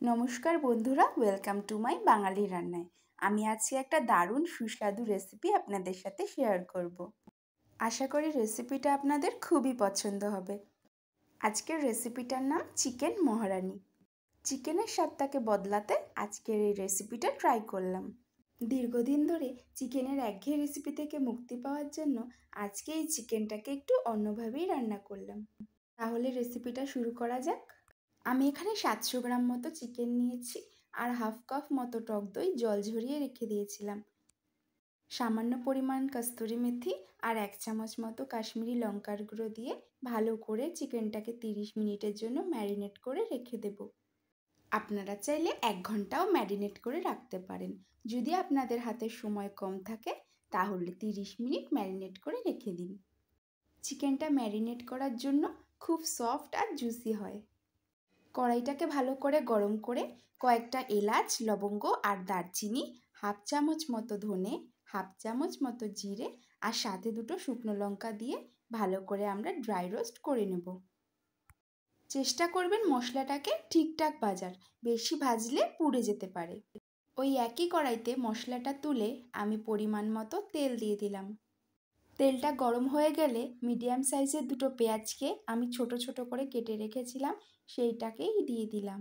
নমস্কার বন্ধুরা, welcome to my বাঙালি রান্নায়। আমি আজকে একটা দারুণ সুস্বাদু রেসিপি আপনাদের সাথে শেয়ার করব। আশা করি রেসিপিটা আপনাদের খুবই পছন্দ হবে। আজকের রেসিপিটার নাম চিকেন মহারানি। চিকেনের স্বাদটাকে বদলাতে আজকের এই রেসিপিটা ট্রাই করলাম। দীর্ঘদিন ধরে চিকেনের একঘেয়ে রেসিপি থেকে মুক্তি পাওয়ার জন্য আজকে এই চিকেনটাকে একটু অন্যভাবেই রান্না করলাম। তাহলে রেসিপিটা শুরু করা যাক। আমি এখানে 700 গ্রাম মতো চিকেন নিয়েছি আর হাফ কাপ মতো টক দই জল ঝরিয়ে রেখে দিয়েছিলাম। সামান্য পরিমাণ কস্তুরি মেথি আর 1 চামচ মতো কাশ্মীরি লঙ্কার গুঁড়ো দিয়ে ভালো করে চিকেনটাকে 30 মিনিটের জন্য ম্যারিনেট করে রেখে দেব। আপনারা চাইলে 1 ঘন্টাও ম্যারিনেট করে রাখতে পারেন। যদি আপনাদের হাতে সময় কম থাকে তাহলে 30 মিনিট ম্যারিনেট করে রেখে দিন। চিকেনটা ম্যারিনেট করার জন্য খুব সফট আর জুসি হয়। কড়াইটাকে ভালো করে গরম করে কয়েকটা এলাচ, লবঙ্গ আর দারচিনি, হাফ চামচ মতো ধনে, হাফ চামচ মতো জিরে আর সাথে 2টো শুকনো লঙ্কা দিয়ে ভালো করে আমরা ড্রাই রোস্ট করে নেব। চেষ্টা করবেন মশলাটাকে ঠিকঠাক ভাজার, বেশি ভাজলে পুড়ে যেতে পারে। ওই একই কড়াইতে মশলাটা তুলে আমি পরিমাণ মতো তেল দিয়ে দিলাম। তেলটা গরম হয়ে গেলে মিডিয়াম সাইজের 2টো পেঁয়াজকে আমি ছোট ছোট করে কেটে রেখেছিলাম সেইটাকেই দিয়ে দিলাম।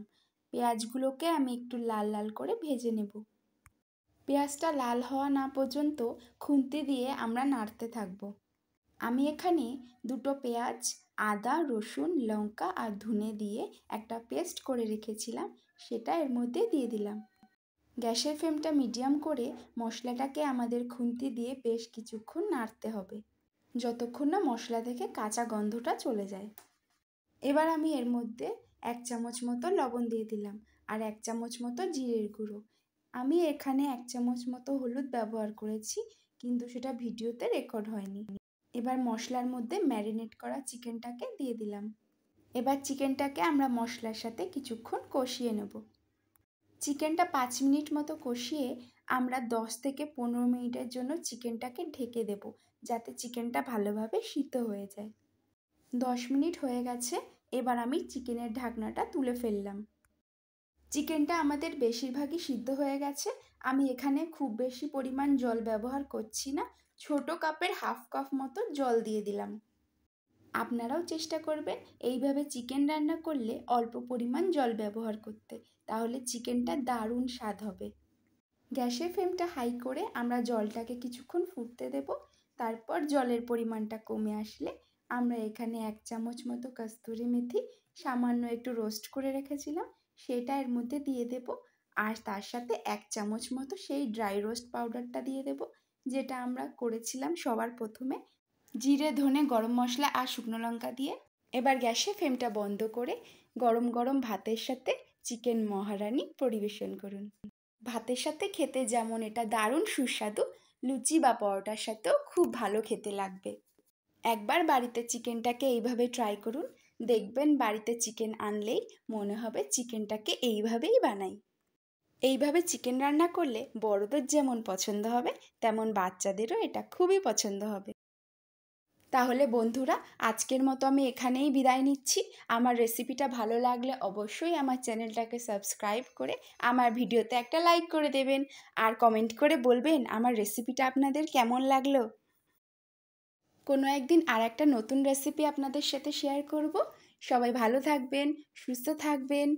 পেঁয়াজগুলোকে আমি একটু লাল লাল করে ভেজে নেব। পেঁয়াজটা লাল হওয়া না পর্যন্ত খুন্তি দিয়ে আমরা নাড়তে থাকব। আমি এখানে 2টো পেঁয়াজ, আদা, রসুন, লঙ্কা আর ধনে দিয়ে একটা পেস্ট করে রেখেছিলাম, সেটা এর মধ্যে দিয়ে দিলাম। গ্যাসের ফ্লেমটা মিডিয়াম করে মশলাটাকে আমাদের খুন্তি দিয়ে বেশ কিছুক্ষণ নাড়তে হবে, যতক্ষণ না মশলা থেকে কাঁচা গন্ধটা চলে যায়। এবার আমি এর মধ্যে 1 চামচ মতো লবণ দিয়ে দিলাম আর 1 চামচ মতো জিরের গুঁড়ো। আমি এখানে 1 চামচ মতো হলুদ ব্যবহার করেছি, কিন্তু সেটা ভিডিওতে রেকর্ড হয়নি। এবার মশলার মধ্যে ম্যারিনেট করা চিকেনটাকে দিয়ে দিলাম। এবার চিকেনটাকে আমরা মশলার সাথে কিছুক্ষণ কষিয়ে নেব। চিকেনটা 5 মিনিট মতো কষিয়ে আমরা 10 থেকে 15 মিনিটের জন্য চিকেনটাকে ঢেকে দেব, যাতে চিকেনটা ভালোভাবে সিদ্ধ হয়ে যায়। 10 মিনিট হয়ে গেছে, এবার আমি চিকেনের ঢাকনাটা তুলে ফেললাম। চিকেনটা আমাদের বেশিরভাগই সিদ্ধ হয়ে গেছে। আমি এখানে খুব বেশি পরিমাণ জল ব্যবহার করছি না, ছোট কাপের হাফ কাপ মতো জল দিয়ে দিলাম। আপনারাও চেষ্টা করবেন এইভাবে চিকেন রান্না করলে অল্প পরিমাণ জল ব্যবহার করতে, তাহলে চিকেনটা দারুণ স্বাদ হবে। গ্যাসের ফ্লেমটা হাই করে আমরা জলটাকে কিছুক্ষণ ফুটতে দেব। তারপর জলের পরিমাণটা কমে আসলে আমরা এখানে 1 চামচ মতো কস্তুরি মেথি সামান্য একটু রোস্ট করে রেখেছিলাম, সেটা এর মধ্যে দিয়ে দেব। আর তার সাথে 1 চামচ মতো সেই ড্রাই রোস্ট পাউডারটা দিয়ে দেব, যেটা আমরা করেছিলাম সবার প্রথমে জিরে, ধনে, গরম মশলা আর শুকনো লঙ্কা দিয়ে। এবার গ্যাসের ফ্লেমটা বন্ধ করে গরম গরম ভাতের সাথে চিকেন মহারানি পরিবেশন করুন। ভাতের সাথে খেতে যেমন এটা দারুণ সুস্বাদু, লুচি বা পরোটার সাথেও খুব ভালো খেতে লাগবে। একবার বাড়িতে চিকেনটাকে এইভাবে ট্রাই করুন, দেখবেন বাড়িতে চিকেন আনলেই মনে হবে চিকেনটাকে এইভাবেই বানাই। এইভাবে চিকেন রান্না করলে বড়দের যেমন পছন্দ হবে, তেমন বাচ্চাদেরও এটা খুবই পছন্দ হবে। তাহলে বন্ধুরা, আজকের মতো আমি এখানেই বিদায় নিচ্ছি। আমার রেসিপিটা ভালো লাগলে অবশ্যই আমার চ্যানেলটাকে সাবস্ক্রাইব করে আমার ভিডিওতে একটা লাইক করে দেবেন আর কমেন্ট করে বলবেন আমার রেসিপিটা আপনাদের কেমন লাগলো। কোনো একদিন আর একটা নতুন রেসিপি আপনাদের সাথে শেয়ার করব। সবাই ভালো থাকবেন, সুস্থ থাকবেন।